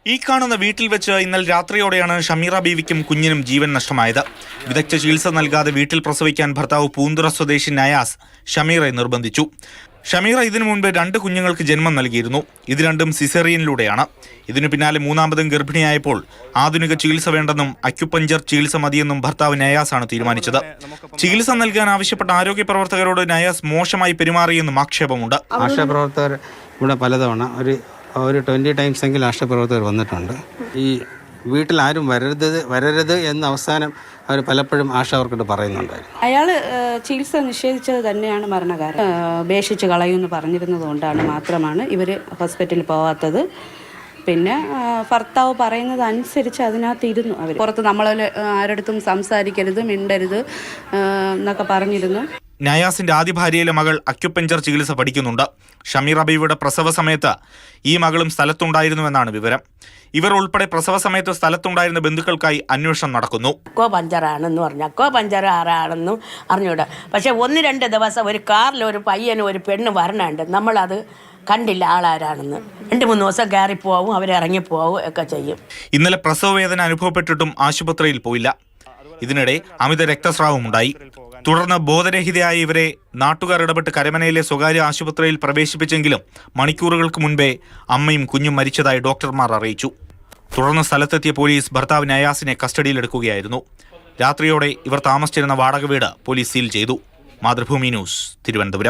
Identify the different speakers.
Speaker 1: ഈ കാണുന്ന വീട്ടിൽ വെച്ച് ഇന്നലെ രാത്രിയോടെയാണ് ഷമീറ ബീവിക്കും കുഞ്ഞിനും ജീവൻ നഷ്ടമായത്. വിദഗ്ധ ചികിത്സ നൽകാതെ വീട്ടിൽ പ്രസവിക്കാൻ ഭർത്താവ് പൂന്തുറ സ്വദേശി നയാസ് ഷമീറയെ നിർബന്ധിച്ചു. ഷമീറ ഇതിനു മുൻപ് 2 കുഞ്ഞുങ്ങൾക്ക് ജന്മം നൽകിയിരുന്നു. ഇത് രണ്ടും സിസേറിയനിലൂടെയാണ്. ഇതിനു പിന്നാലെ മൂന്നാമതും ഗർഭിണിയായപ്പോൾ ആധുനിക ചികിത്സ വേണ്ടെന്നും അക്യുപഞ്ചർ ചികിത്സ മതിയെന്നും ഭർത്താവ് നയാസാണ് തീരുമാനിച്ചത്. ചികിത്സ നൽകാൻ ആവശ്യപ്പെട്ട ആരോഗ്യ പ്രവർത്തകരോട് നയാസ് മോശമായി പെരുമാറിയെന്നും ആക്ഷേപമുണ്ട്.
Speaker 2: ആശാപ്രവർത്തകർ ഇവിടെ പലതവണ ഒരു 20 ടൈംസ് എങ്കിലും ആശാപ്രവർത്തകർ വന്നിട്ടുണ്ട്. ഈ വീട്ടിൽ ആരും വരരുത് എന്ന അവസാനം അവർ പലപ്പോഴും അവർക്കിട്ട് പറയുന്നുണ്ടായിരുന്നു.
Speaker 3: അയാൾ ചികിത്സ നിഷേധിച്ചത് തന്നെയാണ് മരണകാരണം. ഉപേക്ഷിച്ച് കളയുമെന്ന് പറഞ്ഞിരുന്നത് കൊണ്ടാണ് മാത്രമാണ് ഇവർ ഹോസ്പിറ്റലിൽ പോകാത്തത്. പിന്നെ ഭർത്താവ് പറയുന്നത് അനുസരിച്ച് അതിനകത്ത് ഇരുന്നു. അവർ പുറത്ത് നമ്മളെ ആരടുത്തും സംസാരിക്കരുത്, മിണ്ടരുത് എന്നൊക്കെ പറഞ്ഞിരുന്നു.
Speaker 1: നയാസിന്റെ ആദ്യ ഭാര്യയിലെ മകൾ അക്യുപഞ്ചർ ചികിത്സ പഠിക്കുന്നുണ്ട്. ഷമീറ ബീവിയുടെ പ്രസവ സമയത്ത് ഈ മകളും സ്ഥലത്തുണ്ടായിരുന്നുവെന്നാണ് വിവരം. ഇവർ ഉൾപ്പെടെ പ്രസവ സമയത്ത് സ്ഥലത്തുണ്ടായിരുന്ന ബന്ധുക്കൾക്കായി അന്വേഷണം നടക്കുന്നു.
Speaker 4: അക്വാപഞ്ചറാണെന്ന് പറഞ്ഞു, അക്വാപഞ്ചർ ആരാണെന്നും അറിഞ്ഞൂടാ. പക്ഷെ 1-2 ദിവസം ഒരു കാറിൽ ഒരു പയ്യനും ഒരു പെണ്ണ് വരണുണ്ട്. നമ്മളത് കണ്ടില്ല ആളാരാണെന്ന്. 2-3 ദിവസം കയറി പോവും, അവരിറങ്ങിപ്പോവും ഒക്കെ ചെയ്യും.
Speaker 1: ഇന്നലെ പ്രസവ വേദന അനുഭവപ്പെട്ടിട്ടും ആശുപത്രിയിൽ പോയില്ല. ഇതിനിടെ അമിത രക്തസ്രാവം ഉണ്ടായി. തുടർന്ന് ബോധരഹിതയായ ഇവരെ നാട്ടുകാർ ഇടപെട്ട് കരമനയിലെ സ്വകാര്യ ആശുപത്രിയിൽ പ്രവേശിപ്പിച്ചെങ്കിലും മണിക്കൂറുകൾക്ക് മുൻപേ അമ്മയും കുഞ്ഞും മരിച്ചതായി ഡോക്ടർമാർ അറിയിച്ചു. തുടർന്ന് സ്ഥലത്തെത്തിയ പോലീസ് ഭർത്താവ് നയാസിനെ കസ്റ്റഡിയിലെടുക്കുകയായിരുന്നു. രാത്രിയോടെ ഇവർ താമസിച്ചിരുന്ന വാടക വീട് പോലീസ് സീൽ ചെയ്തു. മാതൃഭൂമി ന്യൂസ്, തിരുവനന്തപുരം.